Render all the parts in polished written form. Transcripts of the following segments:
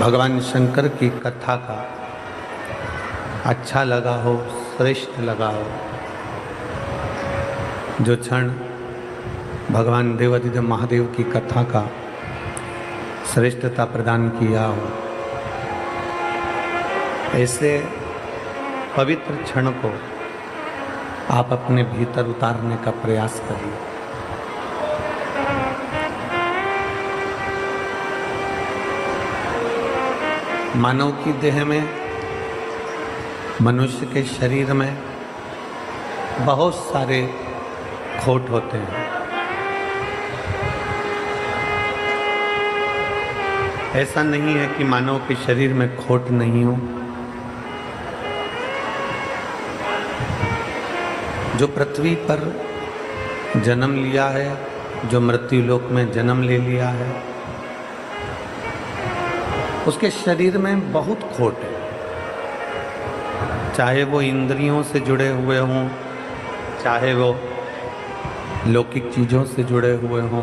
भगवान शंकर की कथा का अच्छा लगा हो, श्रेष्ठ लगा हो, जो क्षण भगवान देवाधिदेव महादेव की कथा का श्रेष्ठता प्रदान किया हो, ऐसे पवित्र क्षण को आप अपने भीतर उतारने का प्रयास करिए। मानव की देह में, मनुष्य के शरीर में बहुत सारे खोट होते हैं। ऐसा नहीं है कि मानव के शरीर में खोट नहीं हो। जो पृथ्वी पर जन्म लिया है, जो मृत्यु लोक में जन्म ले लिया है, उसके शरीर में बहुत खोट है। चाहे वो इंद्रियों से जुड़े हुए हों, चाहे वो लौकिक चीजों से जुड़े हुए हों।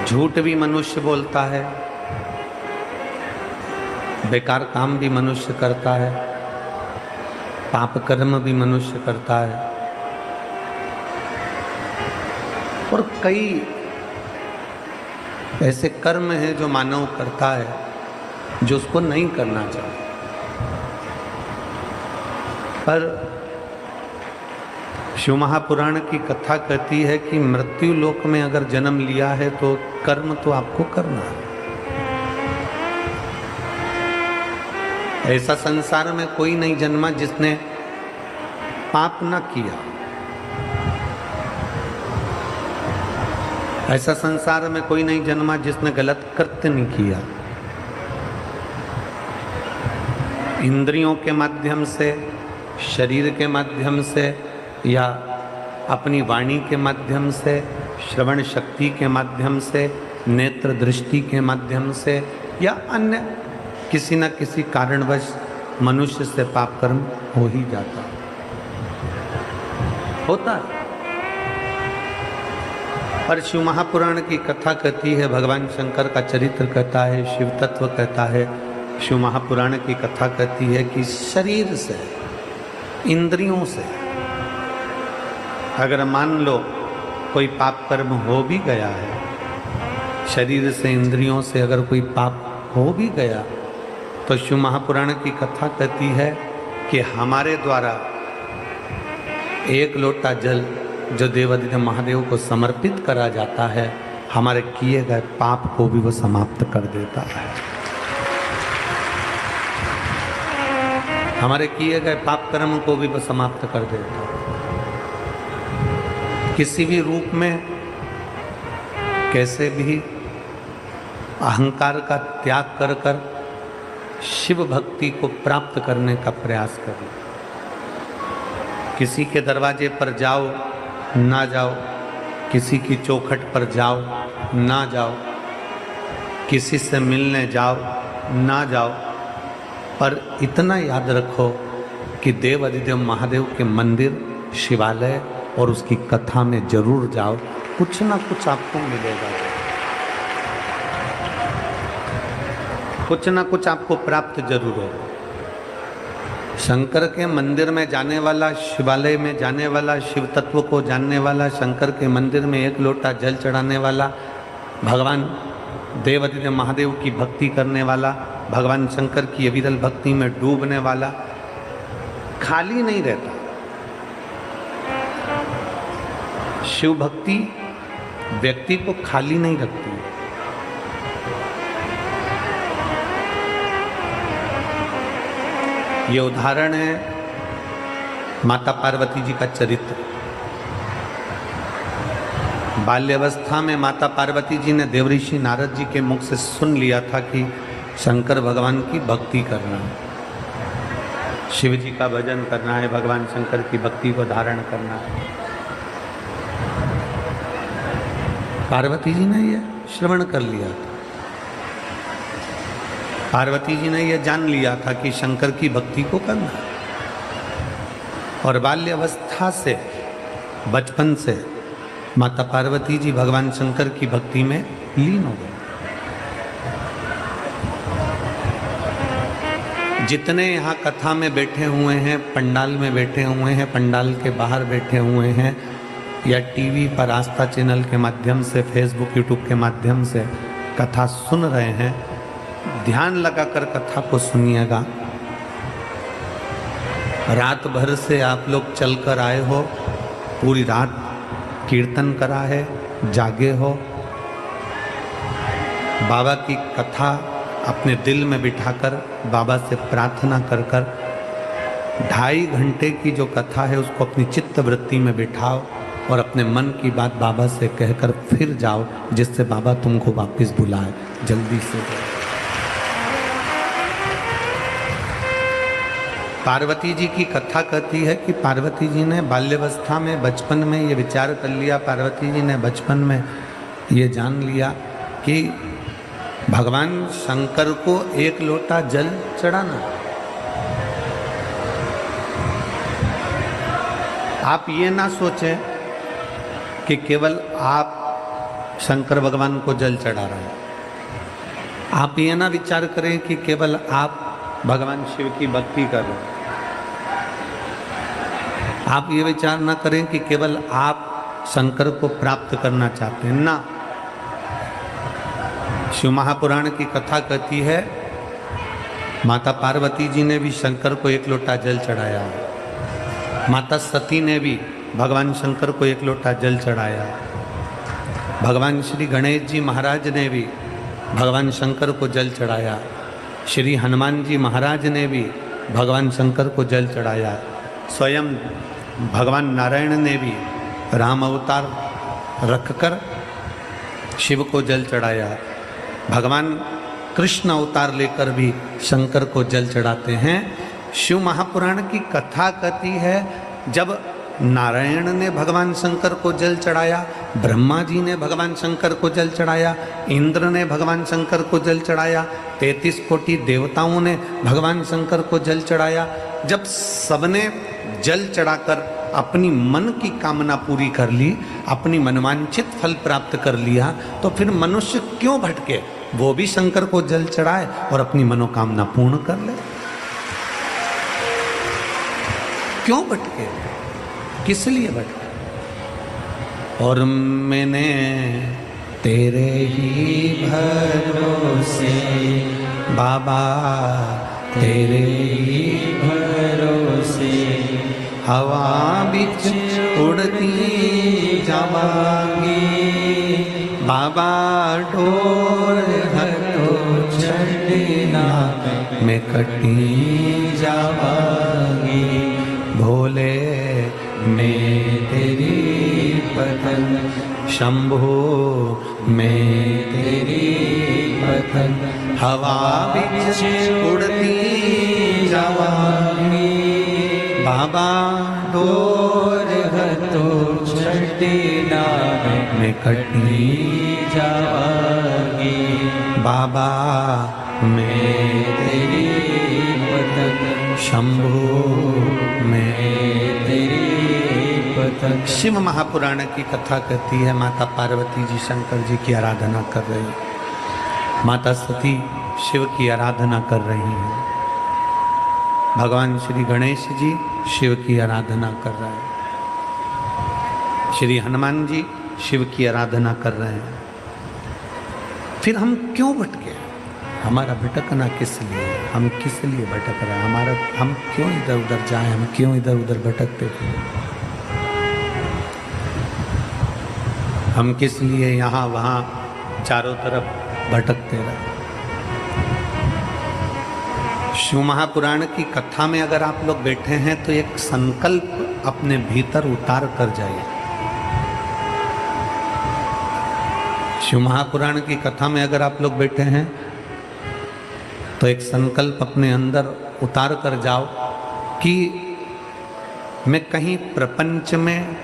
झूठ भी मनुष्य बोलता है, बेकार काम भी मनुष्य करता है, पाप कर्म भी मनुष्य करता है, और कई ऐसे कर्म हैं जो मानव करता है जो उसको नहीं करना चाहिए। पर शिव महापुराण की कथा कहती है कि मृत्यु लोक में अगर जन्म लिया है तो कर्म तो आपको करना है। ऐसा संसार में कोई नहीं जन्मा जिसने पाप न किया। ऐसा संसार में कोई नहीं जन्मा जिसने गलत कृत्य नहीं किया। इंद्रियों के माध्यम से, शरीर के माध्यम से, या अपनी वाणी के माध्यम से, श्रवण शक्ति के माध्यम से, नेत्र दृष्टि के माध्यम से, या अन्य किसी न किसी कारणवश मनुष्य से पाप कर्म हो ही जाता होता है। पर शिव महापुराण की कथा कहती है, भगवान शंकर का चरित्र कहता है, शिव तत्व कहता है, शिव महापुराण की कथा कहती है कि शरीर से, इंद्रियों से अगर मान लो कोई पाप कर्म हो भी गया है, शरीर से, इंद्रियों से अगर कोई पाप हो भी गया, तो शिव महापुराण की कथा कहती है कि हमारे द्वारा एक लोटा जल जो देवाधिदेव महादेव को समर्पित करा जाता है, हमारे किए गए पाप को भी वो समाप्त कर देता है। हमारे किए गए पाप कर्म को भी वो समाप्त कर देता है। किसी भी रूप में, कैसे भी अहंकार का त्याग कर कर शिव भक्ति को प्राप्त करने का प्रयास करें। किसी के दरवाजे पर जाओ ना जाओ, किसी की चौखट पर जाओ ना जाओ, किसी से मिलने जाओ ना जाओ, पर इतना याद रखो कि देवाधिदेव महादेव के मंदिर, शिवालय और उसकी कथा में जरूर जाओ। कुछ ना कुछ आपको मिलेगा, कुछ ना कुछ आपको प्राप्त जरूर होगा। शंकर के मंदिर में जाने वाला, शिवालय में जाने वाला, शिव तत्व को जानने वाला, शंकर के मंदिर में एक लोटा जल चढ़ाने वाला, भगवान देवाधिदेव महादेव की भक्ति करने वाला, भगवान शंकर की अविरल भक्ति में डूबने वाला खाली नहीं रहता। शिव भक्ति व्यक्ति को खाली नहीं रखती। ये उदाहरण है माता पार्वती जी का चरित्र। बाल्यावस्था में माता पार्वती जी ने देवऋषि नारद जी के मुख से सुन लिया था कि शंकर भगवान की भक्ति करना है, शिव जी का भजन करना है, भगवान शंकर की भक्ति को धारण करना है। पार्वती जी ने यह श्रवण कर लिया था। पार्वती जी ने यह जान लिया था कि शंकर की भक्ति को करना है, और बाल्यावस्था से, बचपन से माता पार्वती जी भगवान शंकर की भक्ति में लीन हो गए। जितने यहाँ कथा में बैठे हुए हैं, पंडाल में बैठे हुए हैं, पंडाल के बाहर बैठे हुए हैं, या टीवी पर आस्था चैनल के माध्यम से, फेसबुक यूट्यूब के माध्यम से कथा सुन रहे हैं, ध्यान लगाकर कथा को सुनिएगा। रात भर से आप लोग चल कर आए हो, पूरी रात कीर्तन करा है, जागे हो, बाबा की कथा अपने दिल में बिठाकर बाबा से प्रार्थना कर कर 2.5 घंटे की जो कथा है उसको अपनी चित्त वृत्ति में बिठाओ और अपने मन की बात बाबा से कहकर फिर जाओ, जिससे बाबा तुमको वापस बुलाए जल्दी से। पार्वती जी की कथा कहती है कि पार्वती जी ने बाल्यावस्था में, बचपन में ये विचार कर लिया, पार्वती जी ने बचपन में ये जान लिया कि भगवान शंकर को 1 लोटा जल चढ़ाना। आप ये ना सोचें कि केवल आप शंकर भगवान को जल चढ़ा रहे हैं। आप ये ना विचार करें कि केवल आप भगवान शिव की भक्ति कर रहे हैं। आप ये विचार ना करें कि केवल आप शंकर को प्राप्त करना चाहते हैं ना। शिव महापुराण की कथा कहती है माता पार्वती जी ने भी शंकर को 1 लोटा जल चढ़ाया, माता सती ने भी भगवान शंकर को 1 लोटा जल चढ़ाया, भगवान श्री गणेश जी महाराज ने भी भगवान शंकर को जल चढ़ाया, श्री हनुमान जी महाराज ने भी भगवान शंकर को जल चढ़ाया, स्वयं भगवान नारायण ने भी राम अवतार रखकर शिव को जल चढ़ाया, भगवान कृष्ण अवतार लेकर भी शंकर को जल चढ़ाते हैं। शिव महापुराण की कथा कहती है जब नारायण ने भगवान शंकर को जल चढ़ाया, ब्रह्मा जी ने भगवान शंकर को जल चढ़ाया, इंद्र ने भगवान शंकर को जल चढ़ाया, 33 कोटि देवताओं ने भगवान शंकर को जल चढ़ाया, जब सबने जल चढ़ाकर अपनी मन की कामना पूरी कर ली, अपनी मनवांछित फल प्राप्त कर लिया, तो फिर मनुष्य क्यों भटके? वो भी शंकर को जल चढ़ाए और अपनी मनोकामना पूर्ण कर ले। क्यों भटके? किस लिए भटके? और मैंने तेरे ही भरोसे बाबा, तेरे ही भरोसे हवा बिच उड़ती जावांगी, बाबा डोर हटो छड़ना मैं कटी जावांगी, भोले मैं तेरी पतन, शंभो मैं तेरी पतन, हवा बिच उड़ती जावांगी, बाबा डोर हटो छड़ना मैं कटी जावांगी, बाबा मैं तेरी पतन, शंभो मैं तेरी पतन। शिव महापुराण की कथा कहती है माता पार्वती जी शंकर जी की आराधना कर रही है, माता सती शिव की आराधना कर रही हैं, भगवान श्री गणेश जी शिव की आराधना कर रहे हैं, श्री हनुमान जी शिव की आराधना कर रहे हैं। फिर हम क्यों भटके? हमारा भटकना किस लिए? हम किस लिए भटक रहे हैं? हम क्यों इधर उधर जाएं? हम क्यों इधर उधर भटकते थे? हम किस लिए यहाँ वहाँ चारों तरफ भटकते रहे? शिव महापुराण की कथा में अगर आप लोग बैठे हैं तो एक संकल्प अपने भीतर उतार कर जाइए। शिव महापुराण की कथा में अगर आप लोग बैठे हैं तो एक संकल्प अपने अंदर उतार कर जाओ कि मैं कहीं प्रपंच में,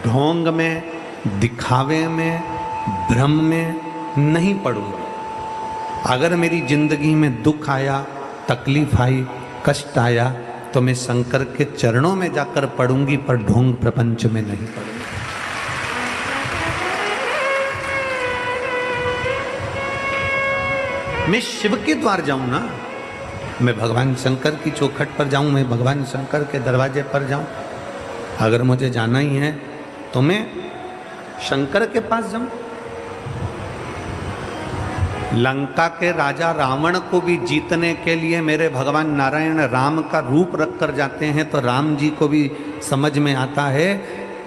ढोंग में, दिखावे में, भ्रम में नहीं पड़ूंगा। अगर मेरी जिंदगी में दुख आया, तकलीफ आई, कष्ट आया तो मैं शंकर के चरणों में जाकर पड़ूंगी, पर ढोंग प्रपंच में नहीं पड़ूंगी। मैं शिव के द्वार जाऊं ना, मैं भगवान शंकर की चौखट पर जाऊं, मैं भगवान शंकर के दरवाजे पर जाऊं। अगर मुझे जाना ही है तो मैं शंकर के पास जाऊं। लंका के राजा रावण को भी जीतने के लिए मेरे भगवान नारायण राम का रूप रख कर जाते हैं, तो राम जी को भी समझ में आता है,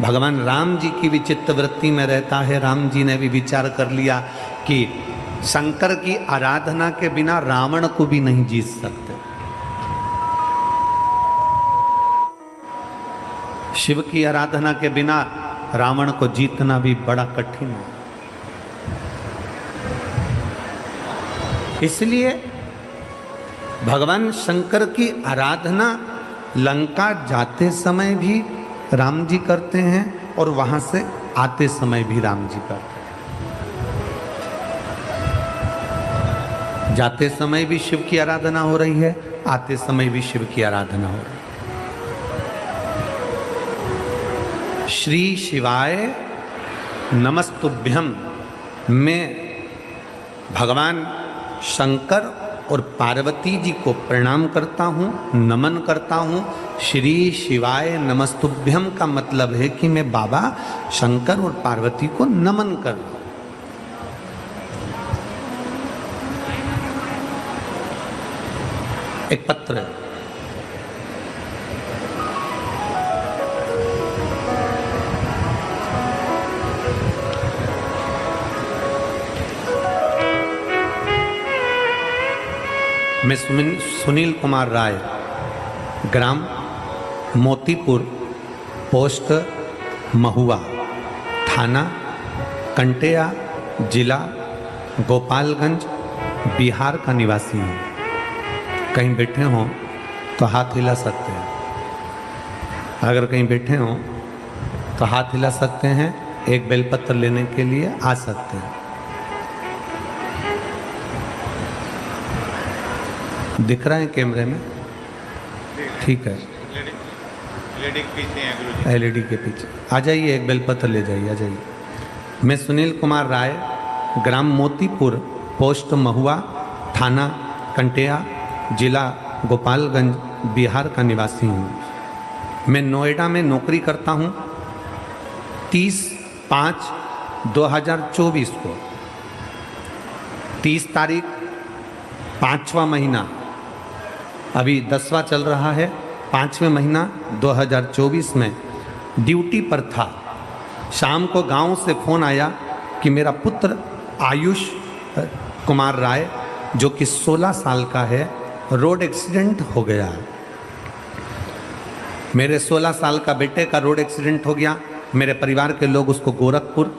भगवान राम जी की भी चित्त वृत्ति में रहता है। राम जी ने भी विचार कर लिया कि शंकर की आराधना के बिना रावण को भी नहीं जीत सकते। शिव की आराधना के बिना रावण को जीतना भी बड़ा कठिन है। इसलिए भगवान शंकर की आराधना लंका जाते समय भी राम जी करते हैं और वहां से आते समय भी राम जी करते हैं। जाते समय भी शिव की आराधना हो रही है, आते समय भी शिव की आराधना हो रही है। श्री शिवाय नमस्तुभ्यम में भगवान शंकर और पार्वती जी को प्रणाम करता हूँ, नमन करता हूँ। श्री शिवाय नमस्तुभ्यम का मतलब है कि मैं बाबा शंकर और पार्वती को नमन कर रहा हूँ। एक पत्र है, मैं सुनील कुमार राय, ग्राम मोतीपुर, पोस्ट महुआ, थाना कंटेया, जिला गोपालगंज, बिहार का निवासी हूँ। कहीं बैठे हों तो हाथ हिला सकते हैं। अगर कहीं बैठे हों तो हाथ हिला सकते हैं, एक बेलपत्र लेने के लिए आ सकते हैं। दिख रहा है कैमरे में? ठीक है, एलईडी के पीछे आ जाइए, एक बेलपत्र ले जाइए, आ जाइए। मैं सुनील कुमार राय, ग्राम मोतीपुर, पोस्ट महुआ, थाना कंटेया, जिला गोपालगंज, बिहार का निवासी हूँ। मैं नोएडा में नौकरी करता हूँ। 30/5/2024 को, 30 तारीख 5वां महीना, अभी 10वां चल रहा है, 5वें महीना 2024 में ड्यूटी पर था। शाम को गांव से फ़ोन आया कि मेरा पुत्र आयुष कुमार राय, जो कि 16 साल का है, रोड एक्सीडेंट हो गया है। मेरे 16 साल का बेटे का रोड एक्सीडेंट हो गया। मेरे परिवार के लोग उसको गोरखपुर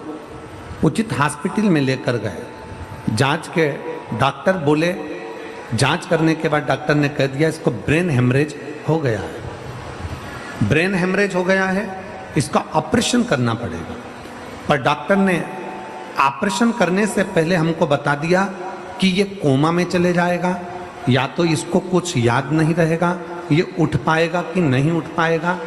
उचित हॉस्पिटल में लेकर गए। जांच के डॉक्टर बोले, जांच करने के बाद डॉक्टर ने कह दिया इसको ब्रेन हेमरेज हो गया है। ब्रेन हेमरेज हो गया है, इसका ऑपरेशन करना पड़ेगा। पर डॉक्टर ने ऑपरेशन करने से पहले हमको बता दिया कि ये कोमा में चले जाएगा, या तो इसको कुछ याद नहीं रहेगा, ये उठ पाएगा कि नहीं उठ पाएगा।